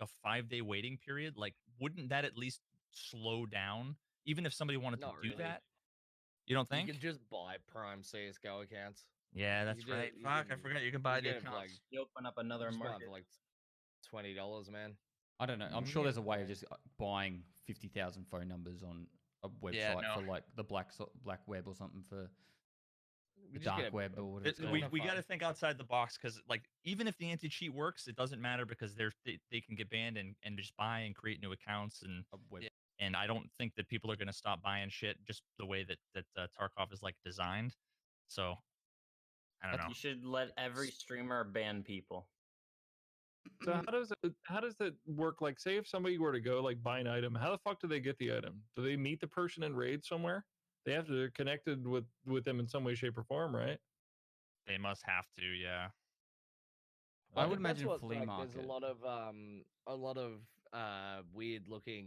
a 5-day waiting period, like, wouldn't that at least slow down, even if somebody wanted to Not do really. that? You don't You think? can just buy Prime CS:GO accounts. Yeah, You that's just, right. you Fuck, I can forgot you can you buy can the get it for like accounts. You open up another just buy it for market. like $20, man. I don't know. I'm sure there's a way of just buying 50,000 phone numbers on a website no. for like the black web or something for We the just get dark web or whatever. It's We called. got to think outside the box because, like, even if the anti-cheat works, it doesn't matter because they can get banned and just buy and create new accounts A web. and I don't think that people are going to stop buying shit just the way that Tarkov is like designed. So I don't know. You should let every streamer ban people. So how does it work? Like, say if somebody were to go like buy an item, how the fuck do they get the item? Do they meet the person in raid somewhere? They have to connected with them in some way, shape, or form, right? They must have to, yeah. I would That's imagine what, flea like, market. There's a lot of weird looking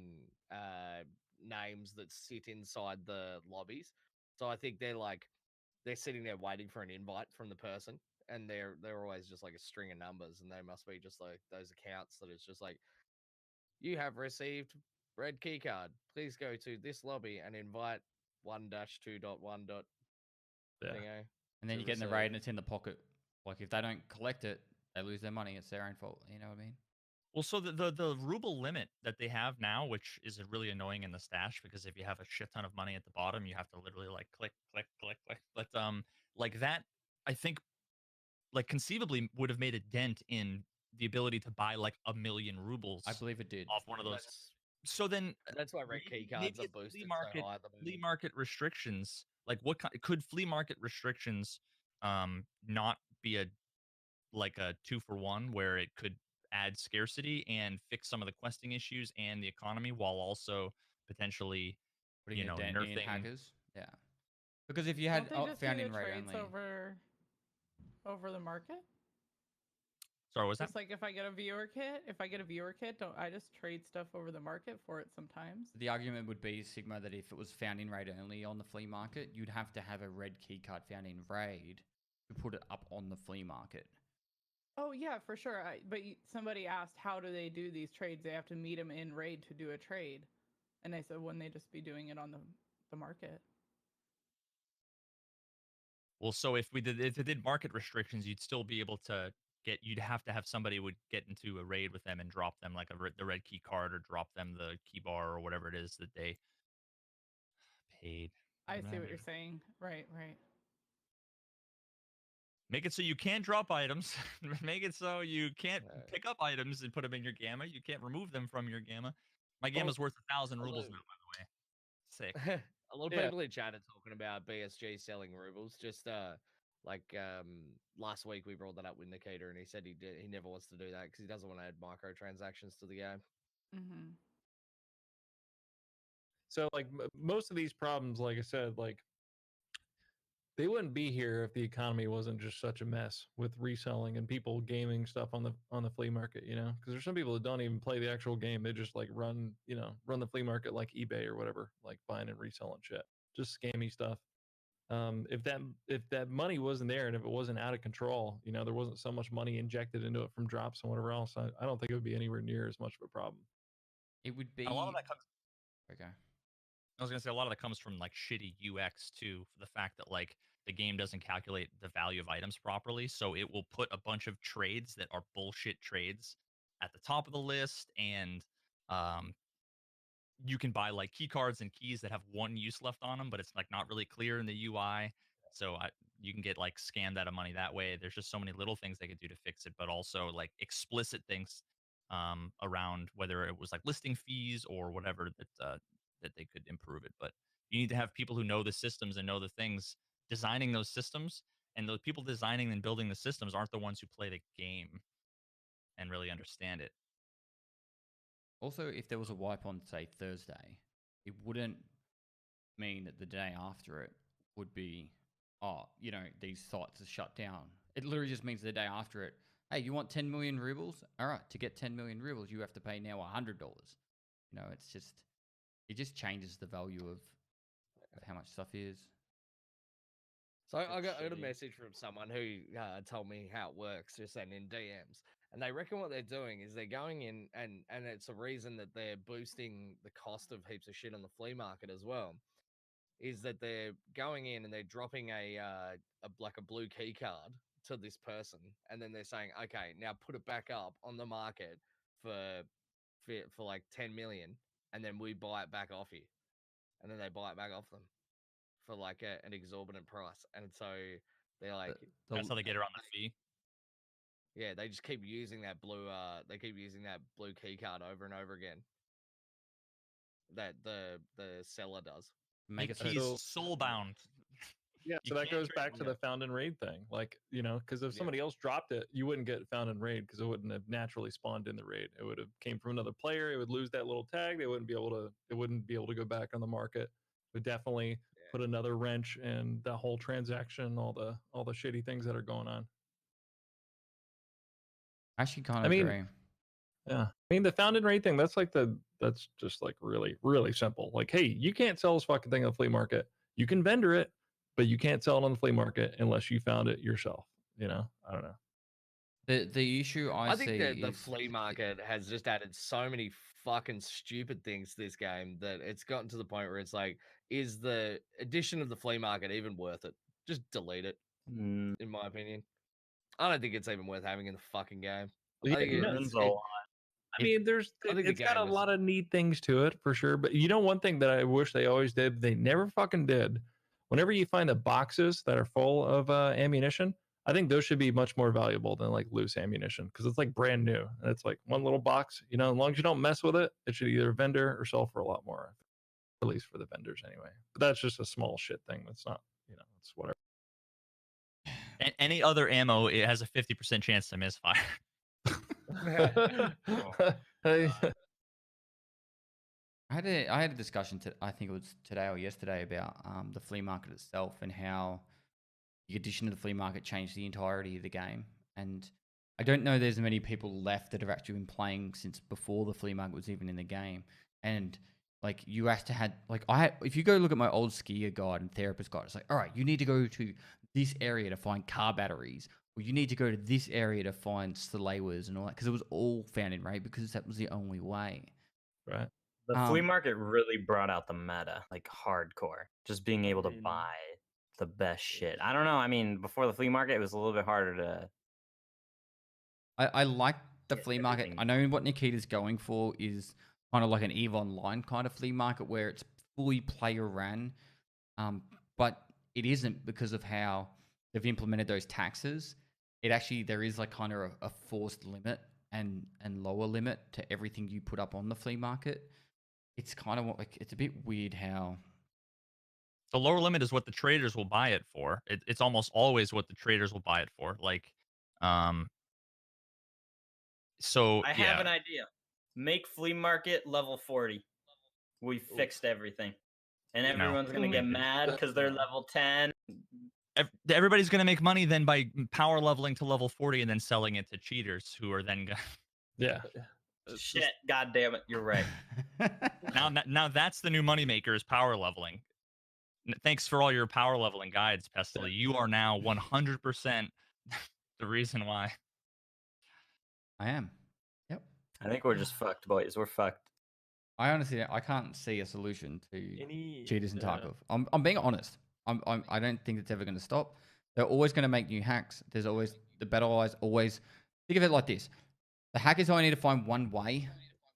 names that sit inside the lobbies. So I think they're sitting there waiting for an invite from the person, and they're always just like a string of numbers, and they must be just like those accounts that it's just like, you have received red keycard. Please go to this lobby and invite 1-2.1. Yeah. And then you get in the raid and it's in the pocket. Like if they don't collect it, they lose their money. It's their own fault. You know what I mean? Well, so the ruble limit that they have now, which is really annoying in the stash, because if you have a shit ton of money at the bottom, you have to literally like click, click, click, click. But like that, I think, like conceivably would have made a dent in the ability to buy like 1 million rubles. I believe it did. Off one of those. So then that's why red key cards are boosted so high at the moment. Flea market restrictions, like what could flea market restrictions not be a 2-for-1 where it could add scarcity and fix some of the questing issues and the economy while also potentially putting a dent in nerfing hackers? Yeah. Because if you had Don't they just found do in the raid trades only over the market? Sorry, what's Just that? like if I get a viewer kit, don't I just trade stuff over the market for it sometimes? The argument would be, Sigma, that if it was found in raid only on the flea market, you'd have to have a red keycard found in raid to put it up on the flea market. Oh yeah, for sure. But somebody asked, how do they do these trades? They have to meet them in raid to do a trade, and I said, wouldn't they just be doing it on the market? Well, so if it did market restrictions, you'd still be able to you'd have to have somebody would get into a raid with them and drop them like the red key card or drop them the key bar or whatever it is that they paid. I see what you're saying. Right. Make it so you can't drop items. Make it so you can't pick up items and put them in your gamma. You can't remove them from your gamma. My gamma's worth 1,000 rubles now, by the way. Sick. A lot of people in chat are talking about BSG selling rubles. Just last week we brought that up with Nikita, and he said he never wants to do that because he doesn't want to add microtransactions to the game. Mm-hmm. So like most of these problems, like I said, like they wouldn't be here if the economy wasn't just such a mess with reselling and people gaming stuff on the flea market, you know, because there's some people that don't even play the actual game. They just like run the flea market like eBay or whatever, like buying and reselling shit, just scammy stuff. If that money wasn't there and if it wasn't out of control, you know, there wasn't so much money injected into it from drops and whatever else, I don't think it would be anywhere near as much of a problem. It would be a lot of that comes. Okay. I was gonna say a lot of that comes from like shitty UX too, for the fact that like the game doesn't calculate the value of items properly, so it will put a bunch of trades that are bullshit trades at the top of the list, and you can buy like key cards and keys that have one use left on them, but it's like not really clear in the UI. So you can get like scammed out of money that way. There's just so many little things they could do to fix it, but also like explicit things around whether it was like listing fees or whatever that they could improve it. But you need to have people who know the systems and know the things designing those systems, and the people designing and building the systems aren't the ones who play the game and really understand it. Also, if there was a wipe on, say, Thursday, it wouldn't mean that the day after it would be, these sites are shut down. It literally just means the day after it, hey, you want 10 million rubles? All right, to get 10 million rubles, you have to pay now $100. You know, it just changes the value of how much stuff is. So I got a message from someone who told me how it works, just sent in DMs. And they reckon what they're doing is they're going in, and it's a reason that they're boosting the cost of heaps of shit on the flea market as well. Is that they're going in and they're dropping a blue key card to this person, and then they're saying, okay, now put it back up on the market for like 10 million, and then we buy it back off you, and then they buy it back off them for like an exorbitant price, and so they're like, That's how they get around the fee. yeah, they just keep using that blue key card over and over again. That the seller does. Make Like, it he's so- soul bound. Yeah, You so that can't goes trade back one to of the found and raid thing. Like, you know, because if Yeah. somebody else dropped it, you wouldn't get found and raid because it wouldn't have naturally spawned in the raid. It would have came from another player. It would lose that little tag. They wouldn't be able to. It wouldn't be able to go back on the market. It would definitely put another wrench in the whole transaction. All the shitty things that are going on. I actually kind I of mean, agree. Yeah, I mean the found and raid thing. That's just like really really simple. Like, hey, you can't sell this fucking thing on the flea market. You can vendor it, but you can't sell it on the flea market unless you found it yourself. You know, I don't know. The issue I think see that the is flea market has just added so many fucking stupid things to this game that it's gotten to the point where it's like, is the addition of the flea market even worth it? Just delete it, in my opinion. I don't think it's even worth having in the fucking game. Yeah, I think you know, Ruins a lot. I mean, I think the it's got game a was- lot of neat things to it for sure. But you know, one thing that I wish they always did, they never fucking did. Whenever you find the boxes that are full of ammunition, I think those should be much more valuable than like loose ammunition because it's like brand new and it's like one little box. You know, as long as you don't mess with it, it should either vendor or sell for a lot more. At least for the vendors, anyway. But that's just a small shit thing. That's not, you know, it's whatever. Any other ammo, it has a 50% chance to misfire. Hey, I had a discussion I think it was today or yesterday about the flea market itself and how the addition of the flea market changed the entirety of the game. And I don't know there's many people left that have actually been playing since before the flea market was even in the game. And like you have to had like if you go look at my old skier guide and therapist guide, it's like, all right, you need to go to this area to find car batteries, or you need to go to this area to find slayers and all that, because it was all found in raid because that was the only way. right. The flea market really brought out the meta, like hardcore. Just being able to buy the best shit. I don't know. I mean, before the flea market, it was a little bit harder to. I like the Yeah, flea market. everything. I know what Nikita's going for is kind of like an EVE Online kind of flea market where it's fully player ran, but it isn't because of how they've implemented those taxes. It actually there is like kind of a forced limit and lower limit to everything you put up on the flea market. It's kind of like it's a bit weird how The lower limit is what the traders will buy it for. It's almost always what the traders will buy it for. Like, so I have an idea. Make flea market level 40. We fixed everything. And everyone's going to get mad because they're level 10. Everybody's going to make money then by power leveling to level 40 and then selling it to cheaters who are then going Yeah. Shit, god damn it, you're right. now that's the new moneymaker is power leveling. Thanks for all your power leveling guides, Pestily. You are now 100% the reason why. I am. Yep. I think we're just fucked, boys. We're fucked. I honestly I can't see a solution to cheaters in Tarkov. I'm being honest. I don't think it's ever going to stop. They're always going to make new hacks. There's always the battle eyes. Always think of it like this: the hackers only need to find one way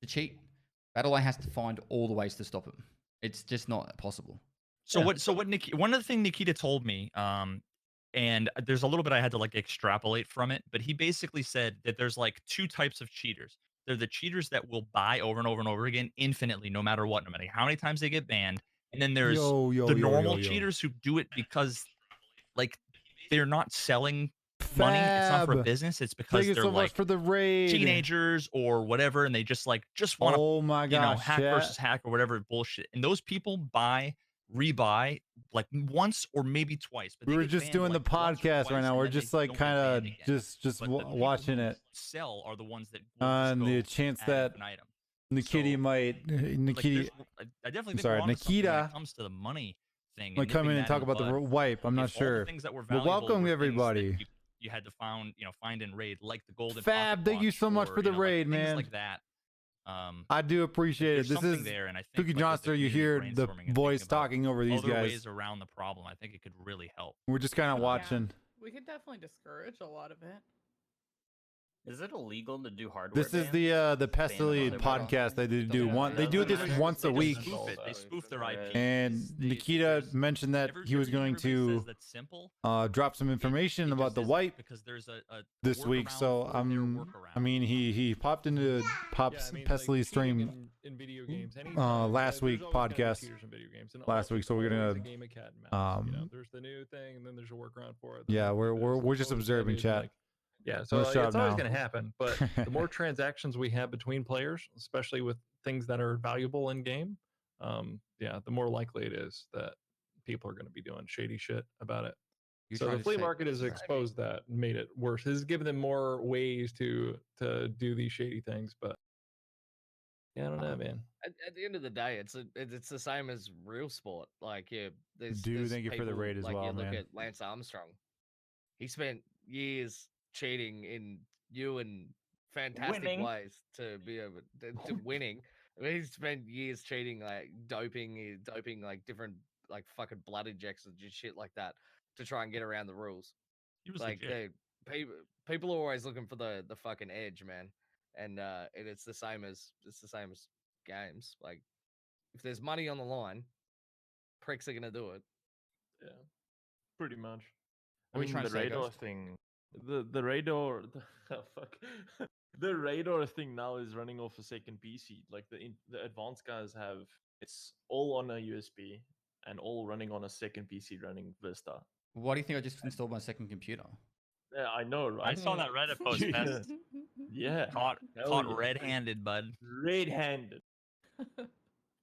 to cheat. Battle eye has to find all the ways to stop him. It's just not possible. So what one of the things Nikita told me, and there's a little bit I had to like extrapolate from it, but he basically said that there's like two types of cheaters. They're the cheaters that will buy over and over and over again infinitely, no matter what, no matter how many times they get banned. And then there's the normal cheaters who do it because like they're not selling money. It's not for a business. It's because they're so like much for the raid. teenagers or whatever, and they just want to Oh my gosh, hack versus hack or whatever bullshit. And those people rebuy like once or maybe twice. But We they were get just banned, doing the like, once or podcast twice, right now. and We're then they just like don't get kind of banned again. just But the people watching who it. sell are the ones that will On just the go chance add that an item. Nikita So, might Like, I definitely think sorry, we're onto something when Nikita it comes to the money thing. might come in and talk about the wipe. I'm not all the sure. things that were Well, valuable welcome were things that everybody. you you had to find in raid, like the golden Fab, pocket thank you watch so much or, for the like, raid, things man. like that. I do appreciate it. There's This something is there, and I think Cookie like, with the Monster. You community hear the brainstorming and voice thinking about talking over these other guys. ways around the problem. I think it could really help. We're just kind of Yeah. watching. We could definitely discourage a lot of it. Is it illegal to do hardware? This is bans? the Pestily Ban on podcast. They do Yeah, one. They do doesn't this matter. once a They week. just spoof it. They spoof their IP. And Nikita mentioned that he was going everybody says to that's simple. drop some information It about just the isn't, wipe because there's a this week. workaround So for their I workaround. mean, he popped into Pop's Pestily stream in video games. last week podcast last week. So we're gonna there's the new thing, and then there's a workaround for it. yeah, we're just observing chat. Yeah, so Let's it's shut always up now. going to happen. But the more transactions we have between players, especially with things that are valuable in game, the more likely it is that people are going to be doing shady shit about it. So the flea market has exposed that, and made it worse. It's given them more ways to do these shady things. But yeah, I don't know, man. At the end of the day, it's the same as real sport. Like, yeah, there's Thank you for the people, raid as like, well, you look man. at Lance Armstrong. He spent years cheating in new and fantastic Winning. ways to be able to winning. I mean, he's spent years cheating, like doping like different like fucking blood injections and shit like that to try and get around the rules. He was Like legit. people are always looking for the fucking edge, man. And it's the same as games. Like, if there's money on the line, pricks are gonna do it. Yeah, pretty much. What are you trying the to say, radar Ghost? thing, the radar, fuck, the radar thing now is running off a second PC. Like the advanced guys have, it's all on a USB and all running on a second PC running Vista. Why do you think I just installed my second computer? Yeah, I know, right? I saw that Reddit post. Yeah. Pest. Yeah, Caught Hell yeah. red-handed, bud. red-handed.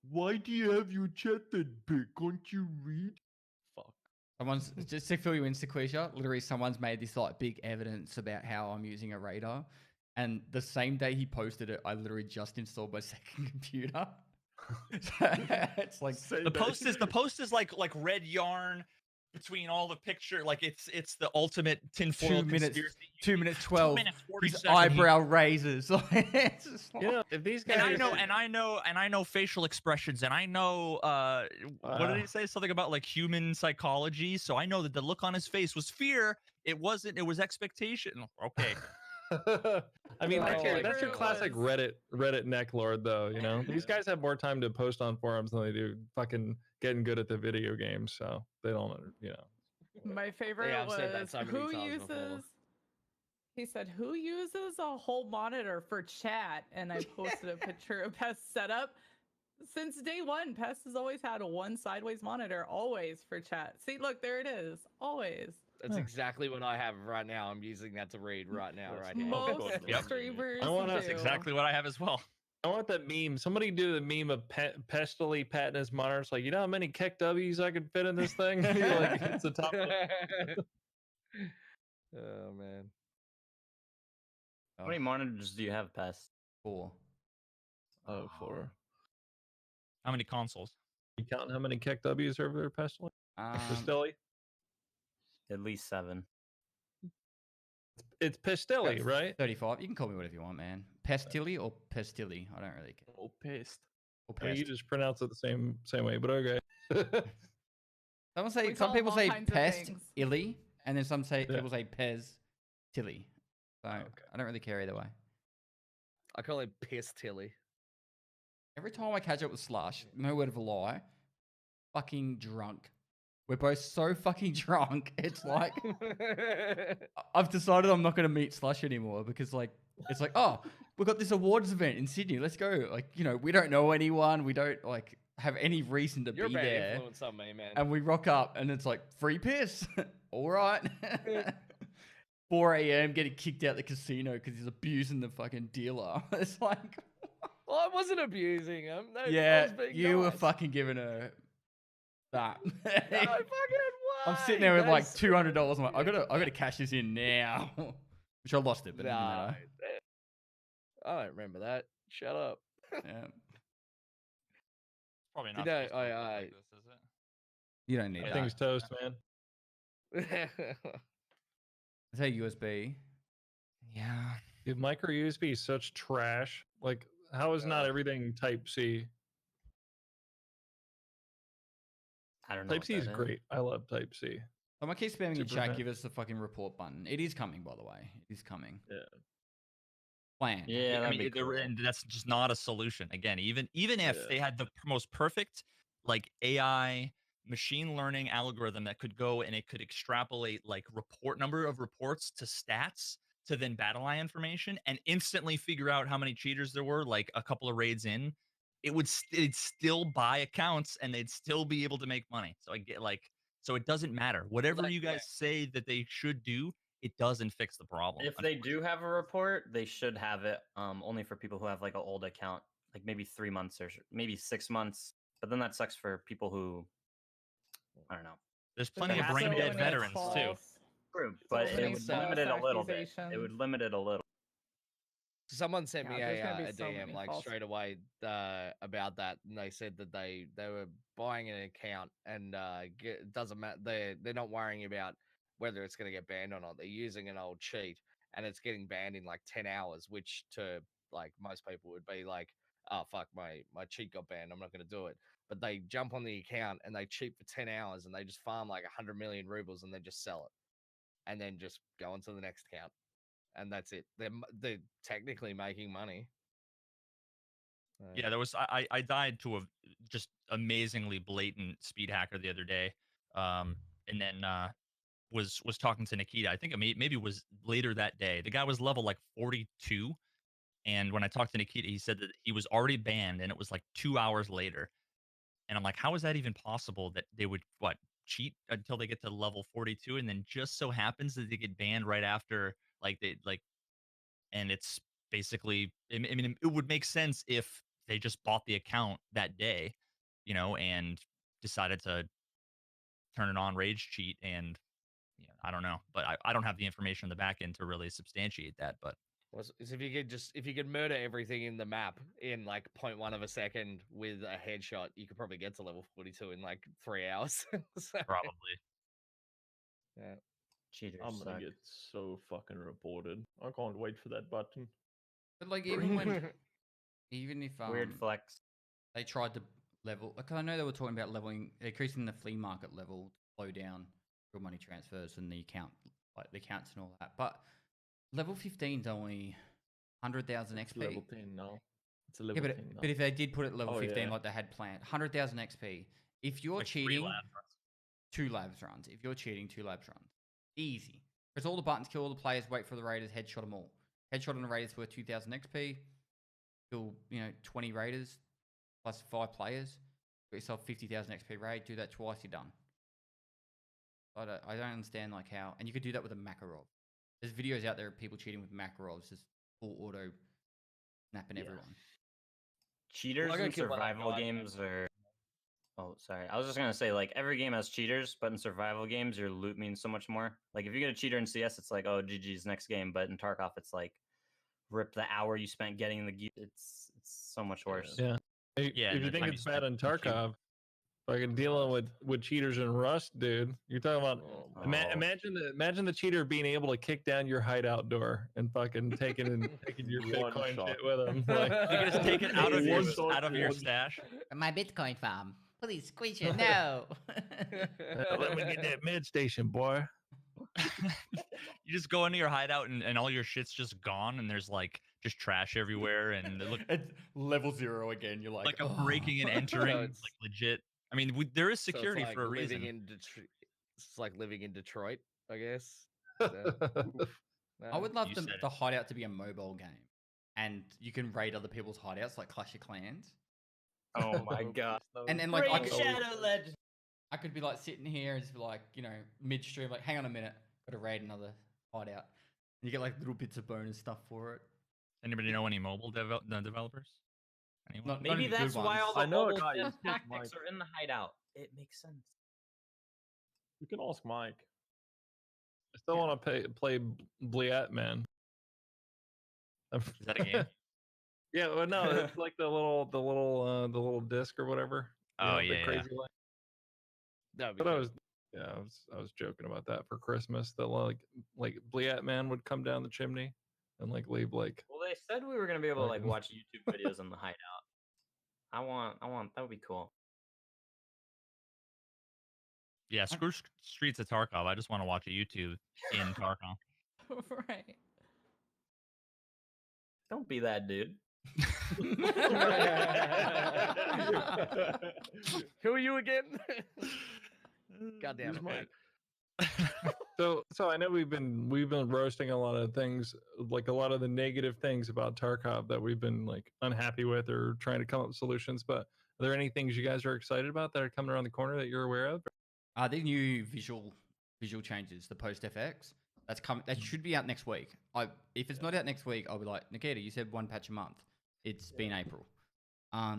Why do you have your chat that big? Can't you read? Fuck. Someone's just to fill you in, Sequoia. Literally, someone's made this like big evidence about how I'm using a radar, and the same day he posted it, I literally just installed my second computer. It's like The post is like red yarn between all the picture. Like it's the ultimate tinfoil 2 minutes, conspiracy. 2 minutes 12. 2 minutes 40 His seconds. eyebrow raises. It's just You know, if these guys, And I know facial expressions, and I know what did he say? Something about like human psychology. So I know that the look on his face was fear. It wasn't. It was expectation. Okay. I mean, My that's your favorite classic was- Reddit neck lord, though. You know, these guys have more time to post on forums than they do fucking getting good at the video games. So they don't, you know. My favorite I've said that was so many who times before. uses. He said, "Who uses a whole monitor for chat?" And I posted a picture of Pest's setup. Since day one, Pest has always had a one sideways monitor, always for chat. See, look, there it is, always. That's exactly what I have right now. I'm using that to read right now, Yes. right here. Most God, Yep. streamers I wanna- do. That's exactly what I have as well. I want that meme. Somebody do the meme of Pestily patting his monitor. It's like, you know how many Keck W's I could fit in this thing? Like, it's a top. Oh man. How many monitors do you have, Pest? 4. Oh, for How many consoles? You counting how many Keck W's are over there, Pestily? Pestily? At least 7. It's Pestily, right? 35. You can call me whatever you want, man. Pestily or Pestily? I don't really care. oh, pissed. Or I mean, pest. you just pronounce it the same way, but okay. We Some call people all say kinds of pest things. illy, and then some Yeah. people say pez tilly. So Okay. I don't really care either way. I call it Piss Tilly. Every time I catch up with Slush, no word of a lie, fucking drunk. We're both so fucking drunk. It's like I've decided I'm not going to meet Slush anymore because like it's like, oh, we've got this awards event in Sydney. Let's go. Like, you know, we don't know anyone. We don't like have any reason to You're a be bad there. influence on me, man. And we rock up and it's like free piss. All right. 4 a.m. getting kicked out the casino because he's abusing the fucking dealer. It's like, Well, I wasn't abusing him. No, I yeah, was being you were nice. fucking giving her that. No, fucking I'm why? sitting there with like That's- $200. I'm like, I gotta cash this in now. Which I lost it, but it didn't No, matter. I don't remember that. Shut up. Yeah. Probably You not. know, supposed to look like this, is it? You don't need Yeah. that. Thing's toast, man. I say USB. Yeah. Dude, micro USB is such trash. Like, how is not everything Type C? I don't know. Type what C is that great. I love Type C. I'm gonna keep spamming in Super chat. fan. Give us the fucking report button. It is coming, by the way. It is coming. Yeah. Plan. Yeah, I that'd mean, be cool. and that's just not a solution. Again, even if Yeah. they had the most perfect like AI machine learning algorithm that could go and it could extrapolate like number of reports to stats to then battle eye information and instantly figure out how many cheaters there were like a couple of raids in, it'd still buy accounts and they'd still be able to make money. So I get like, so it doesn't matter. Whatever Like, you guys say that they should do, it doesn't fix the problem. If they do have a report, they should have it only for people who have like an old account, like maybe 3 months or maybe 6 months. But then that sucks for people who, I don't know. There's But plenty of there brain has to dead be veterans too. false. True, So but many it would false limit it a little bit. It accusations. would limit it a little. Someone sent me there's gonna be a so DM many like false- straight away about that, and they said that they were buying an account and it doesn't matter. They're not worrying about whether it's going to get banned or not. They're using an old cheat, and it's getting banned in like 10 hours, which to like most people would be like, oh fuck, my cheat got banned. I'm not going to do it. But they jump on the account and they cheat for 10 hours and they just farm like 100 million rubles and then just sell it, and then just go on to the next account. And that's it. They're technically making money. Yeah, there was I died to a just amazingly blatant speed hacker the other day, and then was talking to Nikita. I think maybe it was later that day. The guy was level like 42, and when I talked to Nikita, he said that he was already banned, and it was like 2 hours later. And I'm like, how is that even possible that they would cheat until they get to level 42, and then just so happens that they get banned right after and it's basically I mean it would make sense if they just bought the account that day, and decided to turn it on rage cheat and I don't know, but I don't have the information in the back end to really substantiate that. But Is if you could murder everything in the map in like 0.1 of a second with a headshot, you could probably get to level 42 in like 3 hours. So, probably yeah. Cheaters I'm gonna suck. get so fucking reported. I can't wait for that button. But like even if Weird flex. they tried to level, like I know they were talking about increasing the flea market level to slow down real money transfers and the accounts and all that. But level 15 is only 100,000 It's XP. level 10 now. It's a level 10 now. But if they did put it level Oh, 15 yeah. like they had planned, 100,000 XP. If you're like 3 cheating, lab runs. 2 labs runs. If you're cheating, 2 labs runs. Easy. Because all the buttons kill all the players, wait for the raiders, headshot them all. Headshot on the raiders worth 2,000 XP. Kill, 20 raiders plus 5 players. Get yourself 50,000 XP raid. Do that twice, you're done. I don't understand like how, and you could do that with a Makarov. There's videos out there of people cheating with Makarovs, just full auto snapping everyone. Cheaters I'm gonna in kill one survival guy. games are. Oh, sorry. I was just gonna say, like, every game has cheaters, but in survival games, your loot means so much more. Like, if you get a cheater in CS, it's like, oh, GG's next game. But in Tarkov, it's like, rip the hour you spent getting the gear. It's so much worse. Yeah. Yeah, If you and the think time it's you bad spent in Tarkov, fucking dealing with cheaters in Rust, dude. You're talking about Oh, imagine the cheater being able to kick down your hideout door and fucking taking your One Bitcoin shot. shit with him. Like, You can just take it out of your One shot. stash. My Bitcoin farm. Please squeeze it. No. let me get that med station, boy. You just go into your hideout and all your shit's just gone and there's like just trash everywhere and it look It's level 0 again. You're like a breaking and So entering it's- like legit. I mean, there is So it's security like for a living reason. in Detroit. It's like living in Detroit, I guess. I would love You said the hideout to be a mobile game, and you can raid other people's hideouts like Clash of Clans. Oh my god. And like I Raid could, Shadow Legends. I could be like sitting here and just be like, midstream, like, hang on a minute, got to raid another hideout. And you get like little bits of bonus stuff for it. Anybody know any mobile developers? Anyone? Not Maybe only the good that's why all ones. the I know a mobile guy dev who's just tactics Mike. are in the hideout. It makes sense. You can ask Mike. I still want to play Bliat, man. Is that a game? Yeah, well, no, it's like the little disc or whatever. Oh, the yeah, crazy light. That'd be But I cool. was, Yeah, I was joking about that for Christmas. That like Bliat Man would come down the chimney and like leave like. Well, they said we were gonna be able to like fucking- watch YouTube videos in the hideout. I want that would be cool. Yeah, screw Streets of Tarkov. I just want to watch a YouTube in Tarkov. Right. Don't be that dude. Who are you again? God damn Who's it, Mike? Mike. So I know we've been roasting a lot of things, like a lot of the negative things about Tarkov that we've been like unhappy with or trying to come up with solutions. But are there any things you guys are excited about that are coming around the corner that you're aware of? The new visual changes, the post FX, that's coming. That should be out next week. If it's not out next week, I'll be like, Nikita, you said one patch a month. It's been April. Yeah.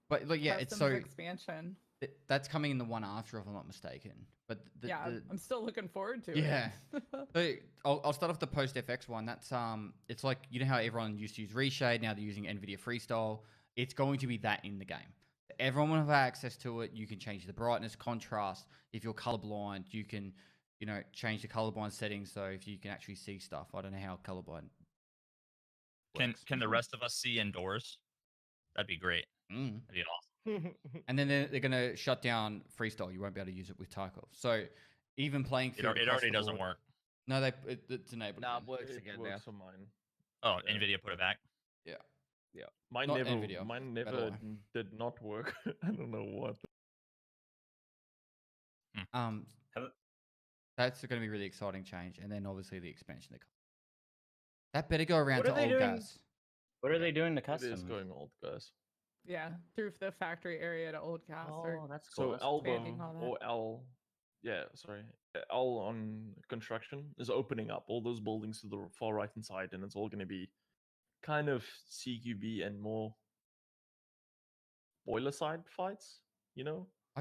But like, yeah, it's so expansion. That's coming in the one after, if I'm not mistaken. But I'm still looking forward to it. Yeah. So I'll start off the post FX one. That's it's like, you know how everyone used to use Reshade, now they're using NVIDIA Freestyle. It's going to be that in the game. Everyone will have access to it. You can change the brightness, contrast. If you're colorblind, you can, change the colorblind settings so if you can actually see stuff. I don't know how colorblind works. Can the rest of us see indoors? That'd be great. That'd be awesome. And then they're going to shut down Freestyle. You won't be able to use it with Tarkov. So even playing It already doesn't work. No, it's enabled. No, again. it works again now. for mine. Oh, Yeah. NVIDIA put it back. Yeah. Yeah, mine Not never NVIDIA, mine Better never Life. did not work. I don't know what. That's going to be really exciting change. And then obviously the expansion that better go around What are to they old doing? guys. What are they doing to It custom? is going old, guys. Yeah, through the factory area to Old Castle. Oh, that's cool. So That's expanding Album all that. or L, yeah, sorry, L on construction is opening up all those buildings to the far right hand side, and it's all going to be kind of CQB and more boiler side fights. I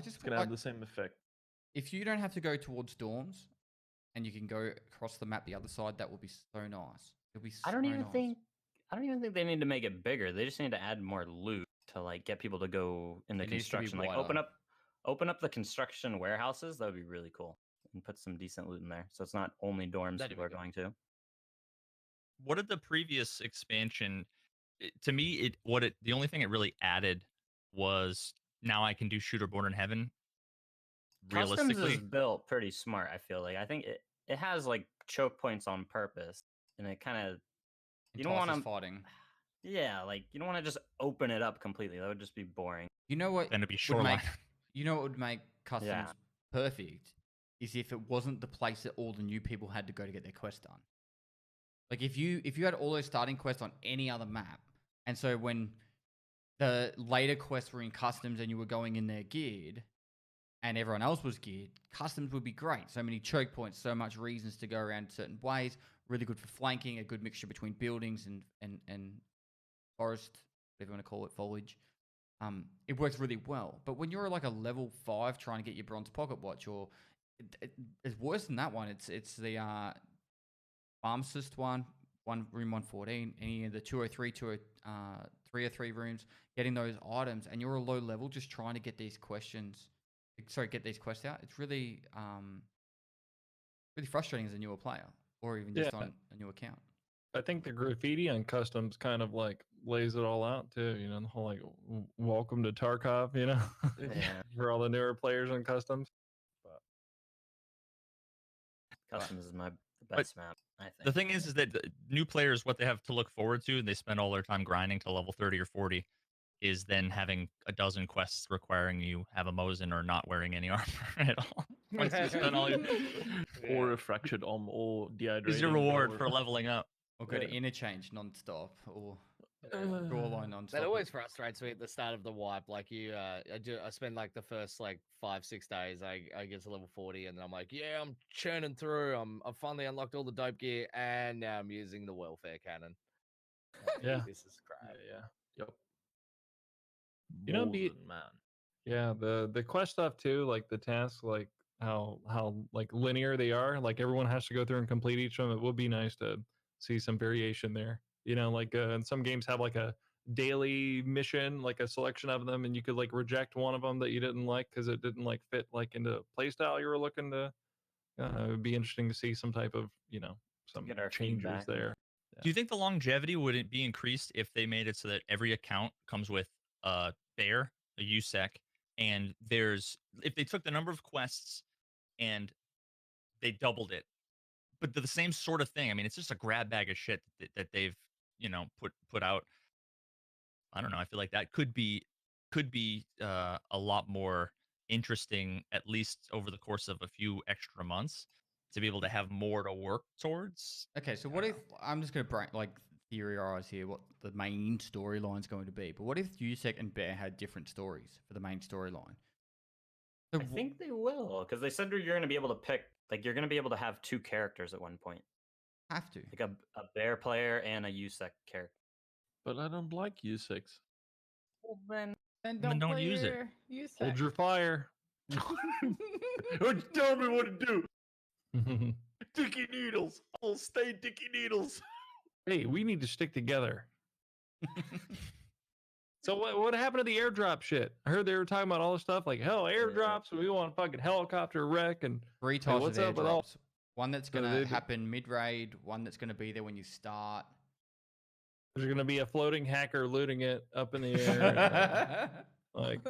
just It's going to have the same effect. if you don't have to go towards dorms and you can go across the map the other side, that would be so nice. It'll be so I don't even nice. think they need to make it bigger. They just need to add more loot to like get people to go into It needs to be construction. Like wider. open up the construction warehouses. That would be really cool. And put some decent loot in there. So it's not only dorms That'd people be are good. going to. What did the previous expansion? To me, the only thing it really added was now I can do Shooter Born in Heaven. Customs Realistically, is built pretty smart, I feel like. I think it has like choke points on purpose. And it kind of you don't Entices want to fighting. Yeah, like you don't want to just open it up completely. That would just be boring. You know what? then it'd be would shoreline. make, you know what would make customs Yeah. perfect is if it wasn't the place that all the new people had to go to get their quest done. Like if you had all those starting quests on any other map, and so when the later quests were in customs and you were going in there geared, and everyone else was geared, customs would be great. So many choke points, so much reasons to go around certain ways. Really good for flanking, a good mixture between buildings and forest, whatever you want to call it, foliage. It works really well. But when you're like a level 5 trying to get your bronze pocket watch, or it's worse than that one. It's the pharmacist one room 114, any of the 203, 303 rooms, getting those items, and you're a low level just trying to get these quests out. It's really really frustrating as a newer player, or even just on a new account. I think the graffiti on customs kind of like lays it all out too. The whole like welcome to Tarkov. Yeah. For all the newer players on customs. Customs is the best map, I think. The thing is that the new players, what they have to look forward to, and they spend all their time grinding to level 30 or 40, is then having a dozen quests requiring you have a Mosin or not wearing any armor at all. Once you spend all your... Or a fractured arm, or dehydrated. Is your reward for leveling up. Or go to interchange non-stop, or shoreline non-stop. That always frustrates me at the start of the wipe. Like I spend like the first like 5-6 days. I get to level 40, and then I'm like, yeah, I'm churning through. I've finally unlocked all the dope gear, and now I'm using the welfare cannon. Yeah. This is crap. Yep. Mosin, man. Yeah, the quest stuff too, like the tasks, like how like linear they are. Like everyone has to go through and complete each of them. It would be nice to see some variation there. Like and some games have like a daily mission, like a selection of them, and you could like reject one of them that you didn't like because it didn't like fit like into playstyle you were looking to. It would be interesting to see some type of some Get our changes feedback. there. Do you think the longevity wouldn't be increased if they made it so that every account comes with a bear, a USEC, and if they took the number of quests and they doubled it, but the same sort of thing. I mean, it's just a grab bag of shit that they've put out. I don't know. I feel like that could be a lot more interesting, at least over the course of a few extra months, to be able to have more to work towards. Okay, so what if I'm just going to theorize here what the main storyline's going to be? But what if Yusek and Bear had different stories for the main storyline? So I think they will, because they said you're going to be able to pick, like you're going to be able to have 2 characters at one point, have to. like a Bear player and a USEC character. But I don't like U6. Well, then Then Then don't play use it. your use Hold it. your fire. Don't tell me what to do. Dicky Needles. I'll stay Dicky Needles. Hey, we need to stick together. So what happened to the airdrop shit? I heard they were talking about all this stuff like hell airdrops. We want fucking helicopter wreck and 3 types what's of up with all- airdrops. One that's So going they to do- happen mid-raid, one that's going to be there when you start. there's gonna be a floating hacker looting it up in the air. Like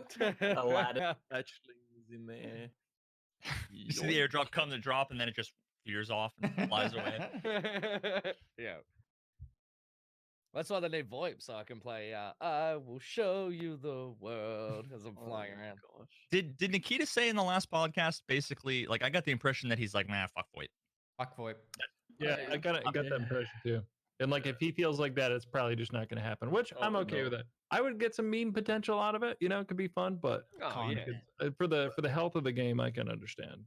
Aladdin. Hatchlings in the air. You see the airdrop come to drop, and then it just veers off and flies away. Yeah. That's why they need VoIP, so I can play I will show you the world as I'm flying around. Gosh. Did Nikita say in the last podcast basically, like, I got the impression that he's like, nah, fuck VoIP. Fuck VoIP. yeah, I got that impression too. And like if he feels like that, it's probably just not gonna happen. Which I'm okay no. with that. I would get some meme potential out of it. It could be fun, but Oh, yeah. for the health of the game, I can understand.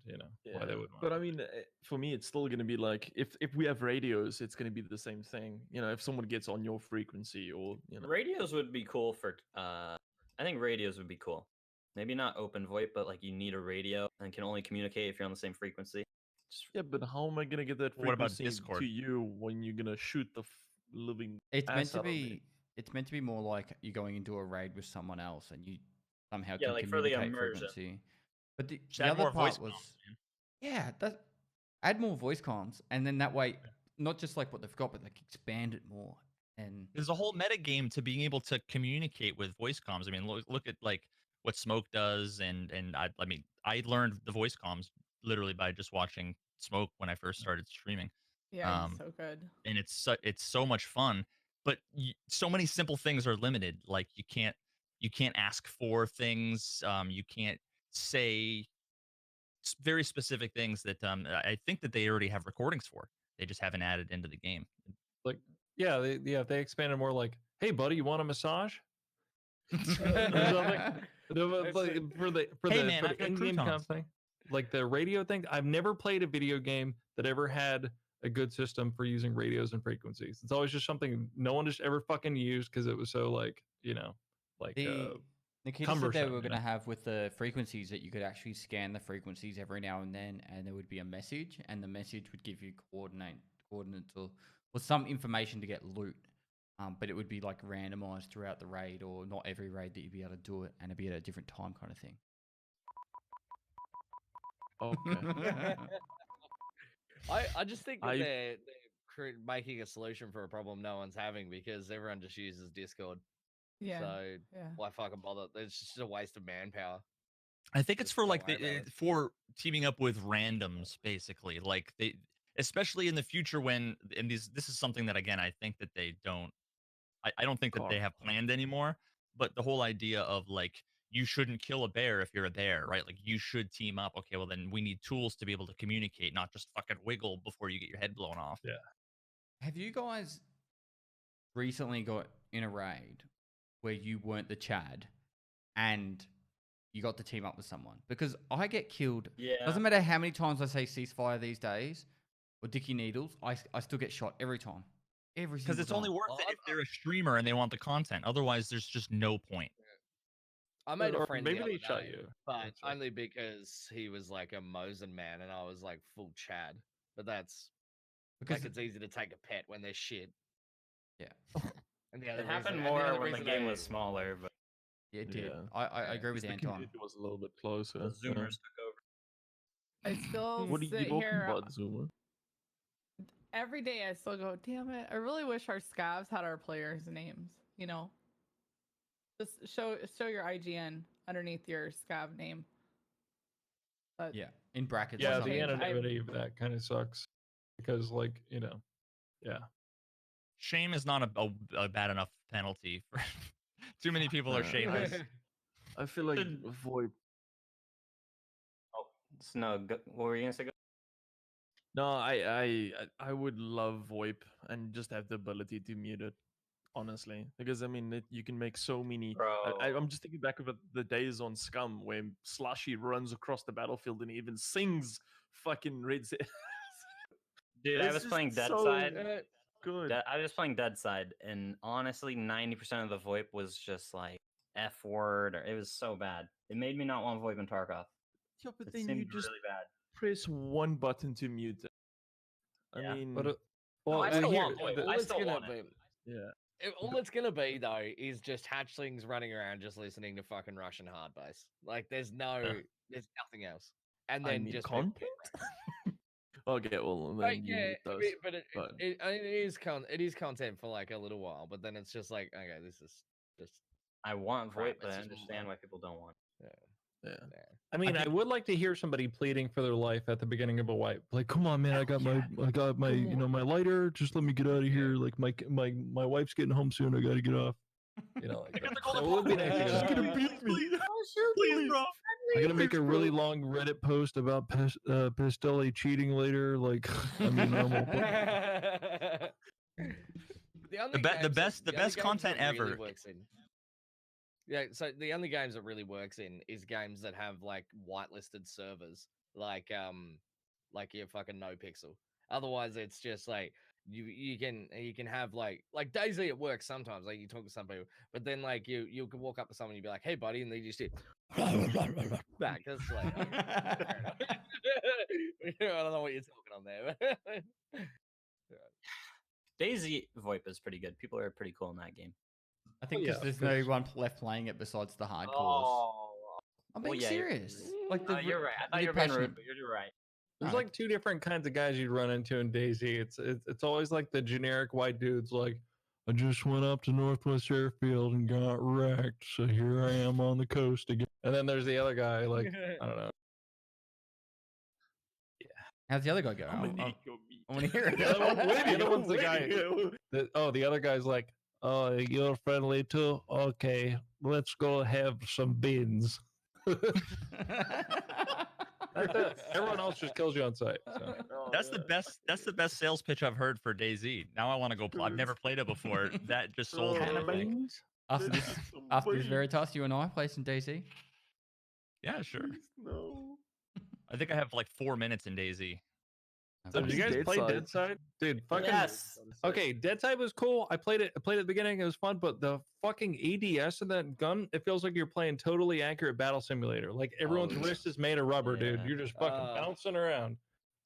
Why they would. But I mean, for me, it's still going to be like if we have radios, it's going to be the same thing. If someone gets on your frequency or Radios would be cool for. I think radios would be cool. Maybe not open VoIP, but like you need a radio and can only communicate if you're on the same frequency. yeah. But how am I going to get that What about frequency Discord? to you when you're going to shoot the living? It's meant ass to out of me? be. It's meant to be more like you're going into a raid with someone else, and you somehow Yeah, can like for the communicate immersion. frequency. But the Just add other more part voice was, comms, man. yeah, add more voice comms, and then that way, not just like what they've got, but like expand it more. And There's a whole meta game to being able to communicate with voice comms. I mean, look at like what Smoke does, and I mean, I learned the voice comms literally by just watching Smoke when I first started streaming. Yeah, he's so good. And it's so much fun, but so many simple things are limited. Like you can't ask for things. You can't say very specific things that I think that they already have recordings for. They just haven't added into the game. Like if they expanded more like, hey buddy, you want a massage? Or something. For the Hey, man, I've got in-game croutons. thing, like the radio thing. I've never played a video game that ever had a good system for using radios and frequencies. It's always just something no one just ever fucking used because it was so like Nikita said they cumbersome, were you going to know? have with the frequencies that you could actually scan the frequencies every now and then, and there would be a message, and the message would give you coordinates or some information to get loot. But it would be like randomized throughout the raid, or not every raid that you'd be able to do it, and it'd be at a different time kind of thing. Okay. I just think that I- they're making a solution for a problem no one's having because everyone just uses Discord. Yeah. So yeah. why fucking bother? It's just a waste of manpower. I think it's Just for don't like worry about it. for teaming up with randoms, basically. Like they, especially in the future when, and this is something that again I think that they don't. I don't think that they have planned anymore. But the whole idea of like you shouldn't kill a bear if you're a bear, right? Like you should team up. Okay, well then we need tools to be able to communicate, not just fucking wiggle before you get your head blown off. Yeah. Have you guys recently got in a raid where you weren't the Chad and you got to team up with someone? Because I get killed. Yeah. Doesn't matter how many times I say ceasefire these days or Dicky Needles, I still get shot every time. Every Because single it's only time. worth it if they're a streamer and they want the content. Otherwise, there's just no point. I made Or a friend maybe the they other shot day, you. but That's right. only because he was like a Mosin man and I was like full Chad. But that's Because like it's easy to take a pet when they're shit. yeah. And the other It reason- happened and the more other when the reason game I- was smaller, but It did. Yeah. I agree with the Anton. community was a little bit closer. the Zoomers took over. I still What are you sit talking here about, Zoomer? every day. I still go, damn it! I really wish our scavs had our players' names. You know, just show your IGN underneath your scav name. But Yeah, in brackets. Yeah, or the something. anonymity of that kind of sucks because, like, yeah. Shame is not a bad enough penalty for too many people are shameless. I feel like Should- VoIP. Oh, no. What were you gonna say? No, I would love VoIP and just have the ability to mute it. Honestly, because I mean, you can make so many. Bro. I'm just thinking back about the days on Scum where Slushy runs across the battlefield and he even sings fucking Red. Dude, I It's was just playing Dead so Side. Good. I was playing Dead Side, and honestly, 90% of the VoIP was just like F word, or it was so bad. It made me not want VoIP in Tarkov. Yeah, but It then seemed you just really bad. press one button to mute it. I Yeah. mean, But No, I still here, want VoIP. all I it's still gonna want it. be- yeah. All it's gonna be though is just hatchlings running around just listening to fucking Russian hard bass. Like there's there's nothing else. And I then mean, just content. Okay, well then like, you yeah, need those. but it is content for like a little while, but then it's just like, okay, this is just I want Crap, VoIP, but it's I just understand more- why people don't want it. Yeah. I mean, I think- would like to hear somebody pleading for their life at the beginning of a wipe. Like, come on, man, I got my, my lighter. Just let me get out of here. Like, my wife's getting home soon. I got to get off. Like that would be nice to She's get gonna that. beat me. Please, bro. I'm gonna make a really long Reddit post about Pestily cheating later. Like, I mean, normal. The best content ever. Yeah, so the only games that really works in is games that have like whitelisted servers, like your fucking NoPixel. Otherwise, it's just like you can have like DayZ. It works sometimes. Like you talk to some people, but then like you can walk up to someone and be like, "Hey, buddy," and they just do back. That's like I don't know what you're talking on there. DayZ VoIP is pretty good. People are pretty cool in that game. I think yeah, because there's of course. no one left playing it besides the hardcores. Oh, I'm well, being yeah, you're- serious. Like the, you're right. I thought the you were being passionate- rude, but you're right. There's Alright. like two different kinds of guys you'd run into in DayZ. It's always like the generic white dudes. Like, I just went up to Northwest Airfield and got wrecked, so here I am on the coast again. And then there's the other guy. Like, I don't know. How's the other guy go? I'm I gonna eat your meat. want to hear it. The other one's the guy. The other guy's like, "Oh, you're friendly too? Okay, let's go have some beans." That's it. Everyone else just kills you on sight. So. Oh, That's yeah. the best. That's the best sales pitch I've heard for DayZ. Now I want to go. I've never played it before. That just sold me. Oh, I think. Beans? after this, Some after this beans. Veritas, you and I play some DC. Yeah, sure. No. I think I have like 4 minutes in DayZ. So did you guys Dead play Side. Dead Side? Dude, fucking Yes. okay. Dead Side was cool. I played it at the beginning. It was fun, but the fucking ADS in that gun, it feels like you're playing totally accurate battle simulator. Like everyone's yeah. wrist is made of rubber, dude. Yeah. You're just fucking bouncing around.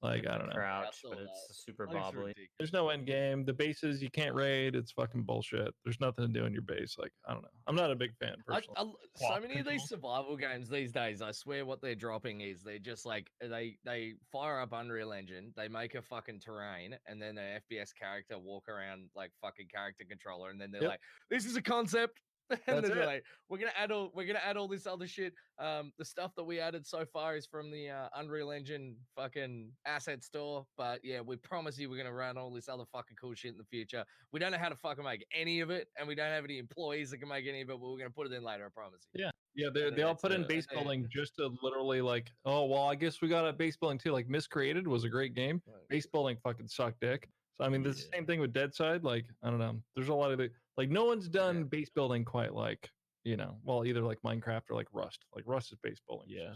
Like, I don't know. Crouch, saw but that. it's super Looks bobbly. ridiculous. There's no end game. The bases you can't raid. It's fucking bullshit. There's nothing to do in your base. Like, I don't know. I'm not a big fan personally. So Swap many of these controls. survival games these days, I swear what they're dropping is they're just like they fire up Unreal Engine, they make a fucking terrain, and then an FPS character walk around like fucking character controller, and then they're Yep. like, "This is a concept." And That's then they're it. like, we're gonna add all this other shit. The stuff that we added so far is from the Unreal Engine fucking asset store. But yeah, we promise you we're gonna run all this other fucking cool shit in the future. We don't know how to fucking make any of it, and we don't have any employees that can make any of it, but we're gonna put it in later, I promise you. Yeah, they And all it's, put in uh, base they- building just to literally like, oh well, I guess we got a base building too. Like Miscreated was a great game. Right. Base building fucking sucked dick. So I mean, the Yeah. same thing with Dead Side. Like, I don't know. There's a lot of the like no one's done Yeah. base building quite like well either like Minecraft or like Rust. Like Rust is base building. Yeah.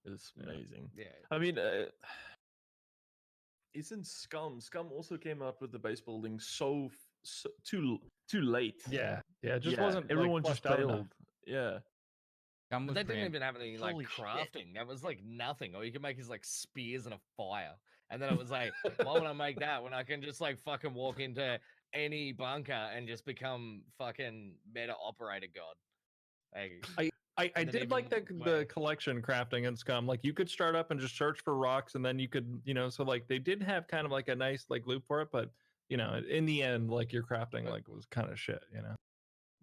It's Yeah. amazing. Yeah. I mean, isn't Scum? Scum also came out with the base building so too late. Yeah, it just Yeah, wasn't. Everyone like, just fleshed out enough. failed. Yeah. Gun was But they didn't preempt- even have any like Holy shit. crafting. That was like nothing. All you could make is like spears and a fire. And then it was like, why would I make that when I can just like fucking walk into any bunker and just become fucking meta operator god. Like, I And then did like even the way- collection crafting in Scum. Like you could start up and just search for rocks, and then you could, so like they did have kind of like a nice like loop for it, but in the end, like your crafting like was kind of shit.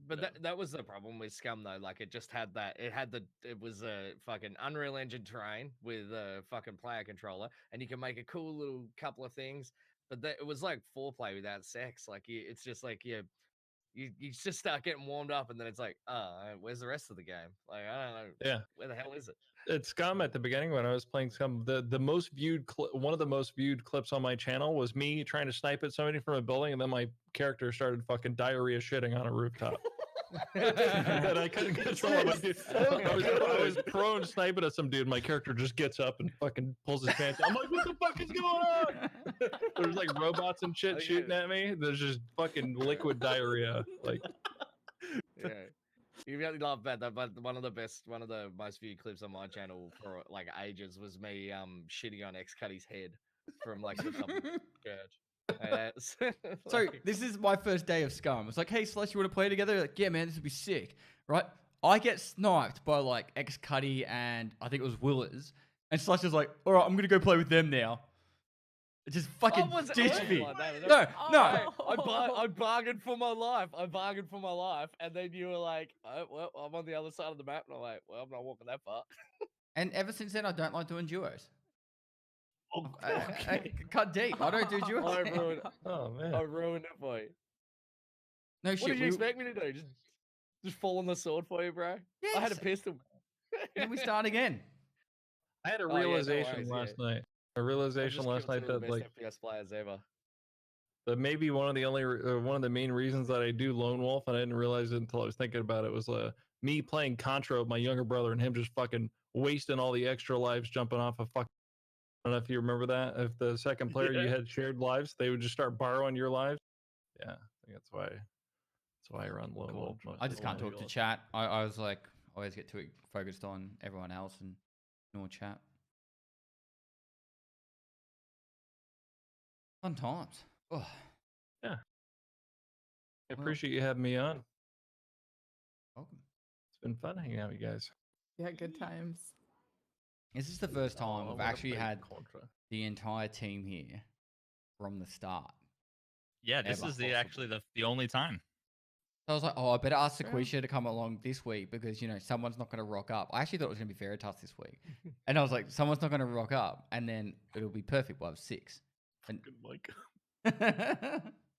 But Yeah. that was the problem with Scum though. Like it just had that. It was a fucking Unreal Engine terrain with a fucking player controller, and you can make a cool little couple of things. But it was like foreplay without sex. Like it's just like you just start getting warmed up, and then it's like, where's the rest of the game? Like I don't know. Yeah. Where the hell is it? It's Scum at the beginning when I was playing Scum. The most viewed one of the most viewed clips on my channel was me trying to snipe at somebody from a building, and then my character started fucking diarrhea shitting on a rooftop. And I couldn't control it. I was prone sniping at some dude. My character just gets up and fucking pulls his pants. I'm like, what the fuck is going on? There's like robots and shit shooting at me. There's just fucking liquid diarrhea. Like, Yeah. You really love that, but one of the most viewed clips on my channel for like ages was me shitting on X Cuddy's head from like the top of the church. So Like, this is my first day of Scum. It's like, hey, Slush, you want to play together? Like, yeah, man, this would be sick, right? I get sniped by like X Cuddy and I think it was Willers, and Slush is like, all right, I'm gonna go play with them now. It just fucking ditch me. like that. No. I bargained for my life. And then you were like, oh, well, I'm on the other side of the map. And I'm like, well, I'm not walking that far. And ever since then, I don't like doing duos. Oh, I cut deep. I don't do duos. oh man. I ruined it for you. No What shit. did you expect me to do? Just fall on the sword for you, bro? I had a Yes. pistol. Then we start again. I had a Oh, yeah, no realization worries, last yeah. night. A I realization just last killed night two of that the like best FPS players ever. that maybe one of the main reasons that I do Lone Wolf, and I didn't realize it until I was thinking about it, was me playing Contra with my younger brother and him just fucking wasting all the extra lives jumping off a fucking. I don't know if you remember that. If the second player you Yeah. had shared lives, they would just start borrowing your lives. Yeah, I think that's why I run Lone Wolf. I just can't talk to chat. I was like, always get too focused on everyone else and ignore chat. Fun times. Oh, I appreciate you having me on. welcome. It's been fun hanging out with you guys. Yeah, good times. This is the first time I I've wanna actually play had Contra. the entire team here from the start. Yeah, this Ever. is actually the only time. So I was like, oh, I better ask Yeah. Sequisha to come along this week because, someone's not going to rock up. I actually thought it was going to be Veritas this week. And I was like, someone's not going to rock up. And then it'll be perfect. We'll have 6. Good mic.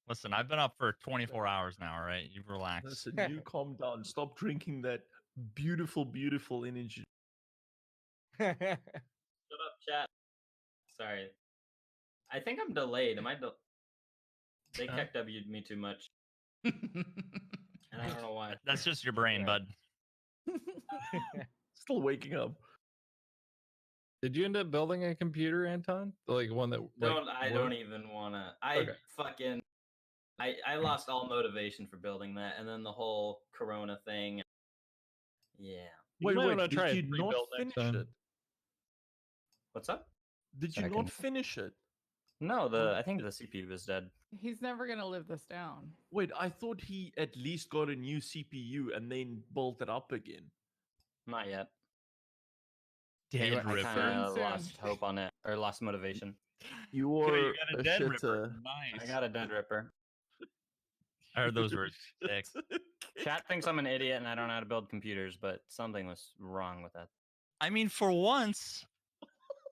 Listen, I've been up for 24 hours now, all right? You relax. Listen, you calm down. Stop drinking that beautiful, beautiful energy. Shut up, chat. Sorry. I think I'm delayed. Am I? They Huh? kept W'd me too much, and I don't know why. That's just your brain, Yeah. bud. Still waking up. Did you end up building a computer, Anton? Like one that I don't even wanna. Okay. I lost all motivation for building that, and then the whole Corona thing. Yeah. You might wanna Did try a you not pre-built next finish time. it? What's up? Did you Second. not finish it? No, I think the CPU is dead. He's never gonna live this down. Wait, I thought he at least got a new CPU and then built it up again. Not yet. Dead I Ripper. kind of Soon. lost hope on it, or lost motivation. You Okay, are you got a dead Ripper. shitter. Nice. I got a dead ripper. I heard those were sick. Chat thinks I'm an idiot and I don't know how to build computers, but something was wrong with that. I mean, for once,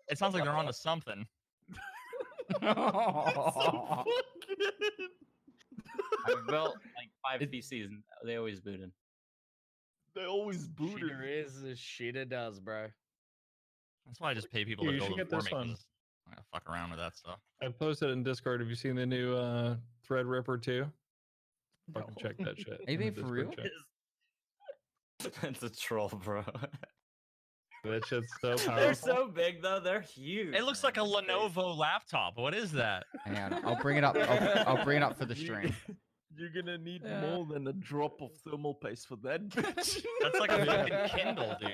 it sounds like they're onto something. I've built like 5 PCs and they always booted. They always booted. Shitter is as shitter does, bro. That's why I just pay people Here, to you build should it get for this me. one. 'Cause I'm gonna fuck around with that stuff. I posted it in Discord. Have you seen the new Threadripper 2? Fucking check that shit. you in being the for Discord real? chat. It's a troll, bro. That shit's so They're powerful. so big though. They're huge. It looks like a man. It's crazy. Lenovo laptop. What is that? Hang on, I'll bring it up. I'll bring it up for the stream. You're gonna need Yeah. more than a drop of thermal paste for that bitch. That's like a fucking Kindle, dude.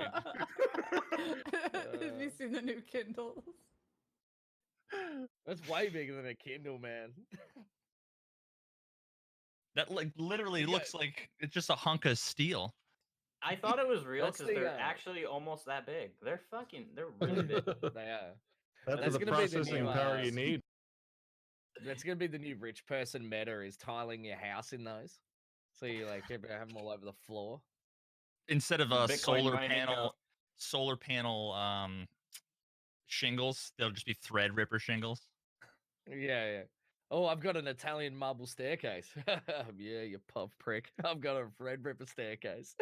Have you seen the new Kindles? That's way bigger than a Kindle, man. That like literally Yeah. looks like it's just a hunk of steel. I thought it was real That's because the, they're actually almost that big. They're They're really big. They are. That's That's the gonna be the processing new, power you need. That's gonna be the new rich person meta is tiling your house in those. So you like have them all over the floor. Instead of a Bitcoin mining, solar panel shingles, they'll just be thread ripper shingles. Yeah. Oh, I've got an Italian marble staircase. Yeah, you puff prick. I've got a red ripper staircase.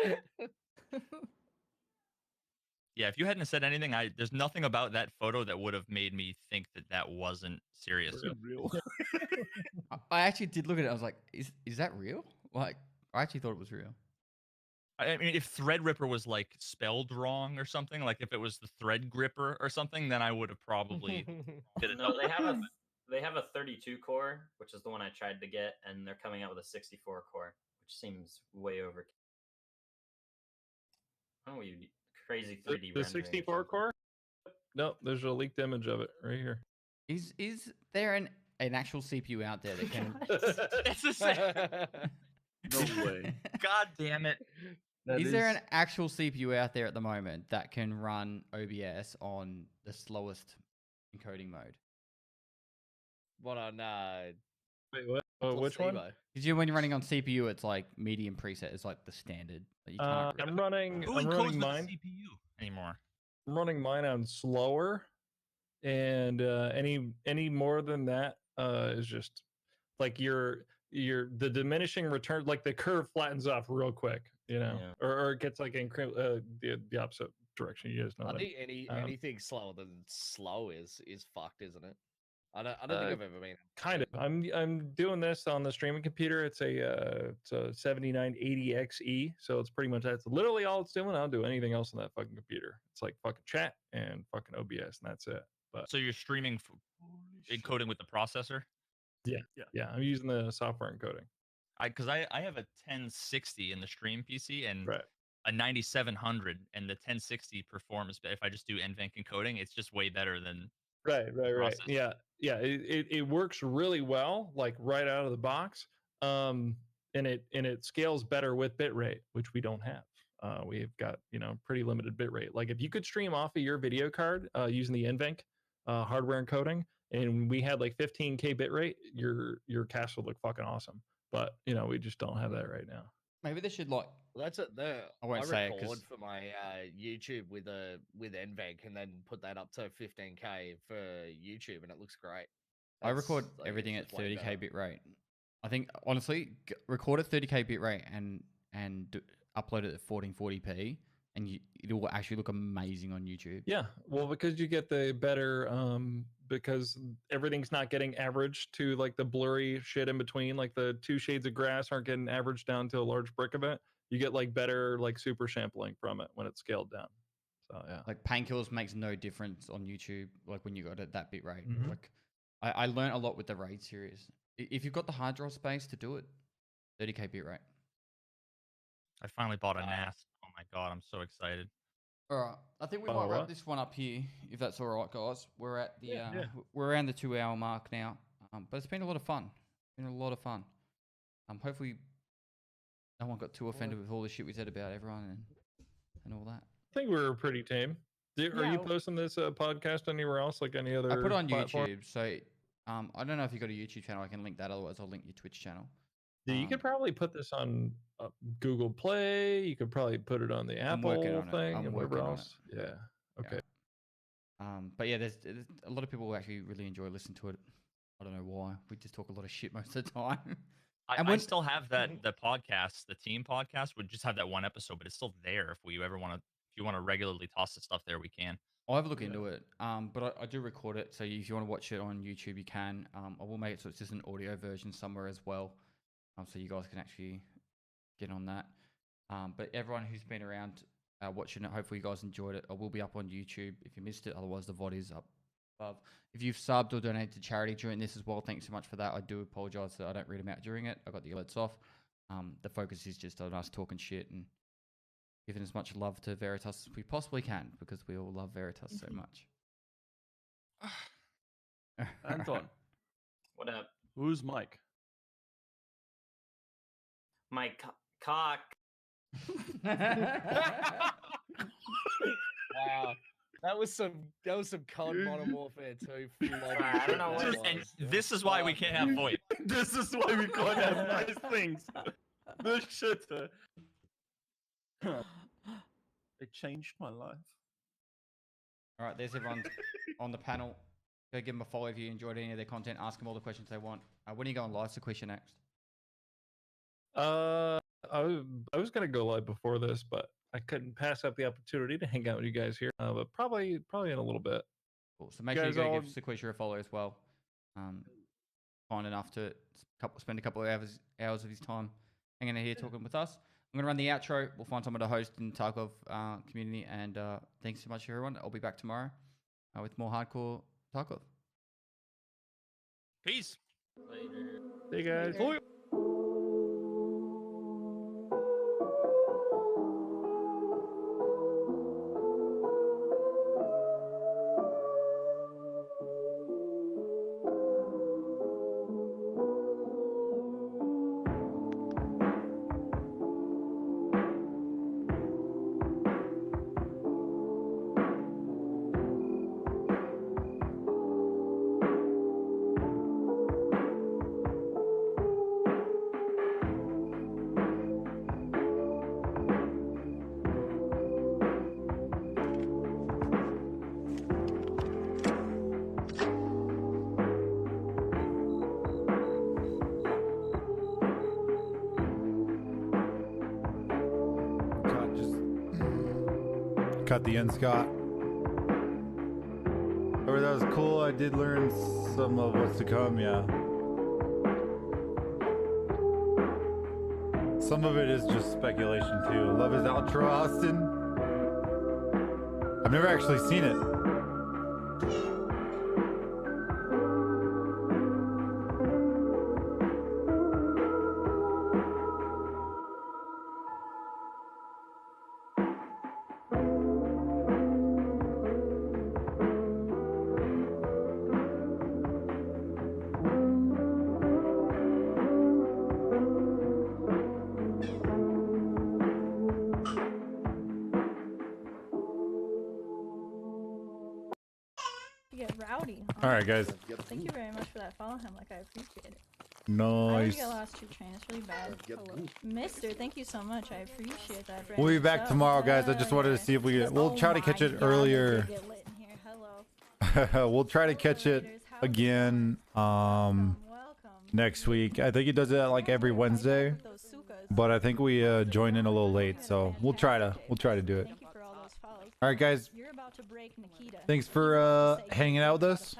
Yeah, if you hadn't said anything, there's nothing about that photo that would have made me think that that wasn't serious. Real. I actually did look at it. I was like, is that real? Like, I actually thought it was real. I mean, if Threadripper was like spelled wrong or something, like if it was the Thread Gripper or something, then I would have probably did it. No, they have a 32 core, which is the one I tried to get, and they're coming out with a 64 core, which seems way over. Oh, you crazy 3D The rendering or 64 something. core? No, there's a leaked image of it right here. Is there an actual CPU out there that can? It's the same. No way. God damn it! Is there an actual CPU out there at the moment that can run OBS on the slowest encoding mode? What on Wait, what? Oh, which one? placebo? Because when you're running on CPU, it's like medium preset is like the standard. That you can't. I'm running. Who I'm encodes running with mine. the CPU anymore? I'm running mine on slower, and any more than that is just like the diminishing return, like the curve flattens off real quick, Yeah. or it gets like the opposite direction. You guys know I that. think anything slower than slow is fucked, isn't it? I don't think I've ever been. Kind of. I'm doing this on the streaming computer. It's a 7980XE, so it's pretty much that's literally all it's doing. I don't do anything else on that fucking computer. It's like fucking chat and fucking OBS, and that's it. But So you're streaming encoding with the processor? yeah, I'm using the software encoding. Because I have a 1060 in the stream PC and Right. a 9700, and the 1060 performs. But if I just do NVENC encoding, it's just way better than Right. processor. Yeah. It works really well, like right out of the box. And it scales better with bitrate, which we don't have. We've got pretty limited bitrate. Like if you could stream off of your video card using the NVENC hardware encoding, and we had like 15K bitrate, your cast would look fucking awesome. But we just don't have that right now. Maybe they should like. Well, that's it. I won't say it record 'cause- for my YouTube with NVENC and then put that up to 15K for YouTube, and it looks great. I record That's, like, everything it's at just way 30K better. bit rate. I think honestly, record at 30K bit rate and upload it at 1440p, and it'll actually look amazing on YouTube. Yeah, well, because you get the better because everything's not getting averaged to like the blurry shit in between, like the two shades of grass aren't getting averaged down to a large brick of it. You get like better like super sampling from it when it's scaled down. So yeah, Like Painkillers makes no difference on YouTube, like when you got it that bit rate. Mhm. Like I learned a lot with the RAID series. If you've got the hard drive space to do it, 30K bit rate. I finally bought a NAS. Oh my god, I'm so excited. All right, I think we might wrap this one up here, if that's all right, guys. We're at the we're around the 2 hour mark now, but it's been a lot of fun. Hopefully, no one got too offended with all the shit we said about everyone and all that. I think we were pretty tame. Are you posting this podcast anywhere else, like any other? I put it on platform? YouTube, so I don't know if you got a YouTube channel. I can link that. Otherwise, I'll link your Twitch channel. Yeah, you could probably put this on Google Play. You could probably put it on the Apple thing and whatever else. Yeah. Okay. But yeah, there's a lot of people who actually really enjoy listening to it. I don't know why. We just talk a lot of shit most of the time. I still have the podcast, the team podcast would just have that one episode, but it's still there. If you want to regularly toss the stuff there, we can. I'll have a look into it. But I do record it, so if you want to watch it on YouTube, you can. I will make it so it's just an audio version somewhere as well, so you guys can actually get on that. But everyone who's been around watching it, hopefully you guys enjoyed it. I will be up on YouTube if you missed it. Otherwise, the VOD is up above. If you've subbed or donated to charity during this as well, thanks so much for that. I do apologize that I don't read them out during it. I got the alerts off. The focus is just on us talking shit and giving as much love to Veritas as we possibly can, because we all love Veritas so much. Anton, What up? who's Mike? My cock. Wow. That was some COD Modern Warfare 2. I don't know what it And was. this is why we can't have VoIP. This is why we can't have nice things. This shit. It changed my life. All right, there's everyone on the panel. Go give them a follow if you enjoyed any of their content. Ask them all the questions they want. When are you going live? It's the question next. I was gonna go live before this, but I couldn't pass up the opportunity to hang out with you guys here. But probably in a little bit. Cool. So make sure you go give Sequisha a follow as well. Kind enough to spend a couple of hours of his time hanging out here talking with us. I'm gonna run the outro. We'll find someone to host in Tarkov community. And thanks so much, everyone. I'll be back tomorrow with more hardcore Tarkov. Peace. Hey guys. Later. Cut the end, Scott. Oh, that was cool. I did learn some of what's to come, yeah. Some of it is just speculation too. Love his outro, Austin. I've never actually seen it. Get rowdy. All right, guys. Thank you very much for that follow him. Like, I appreciate it. I need Nice. to get last two train. It's really bad. Hello. Mister, thank you so much. I appreciate that. We'll be back tomorrow, guys. I just wanted to see if we we'll try to catch it earlier. We'll try to catch it again next week. I think he does it like every Wednesday, but I think we join in a little late, so we'll try to do it. All right, guys. Thanks for hanging out with us,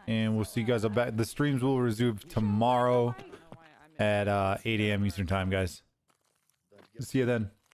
and we'll see you guys back. The streams will resume tomorrow at 8 a.m. Eastern time, guys. See you then.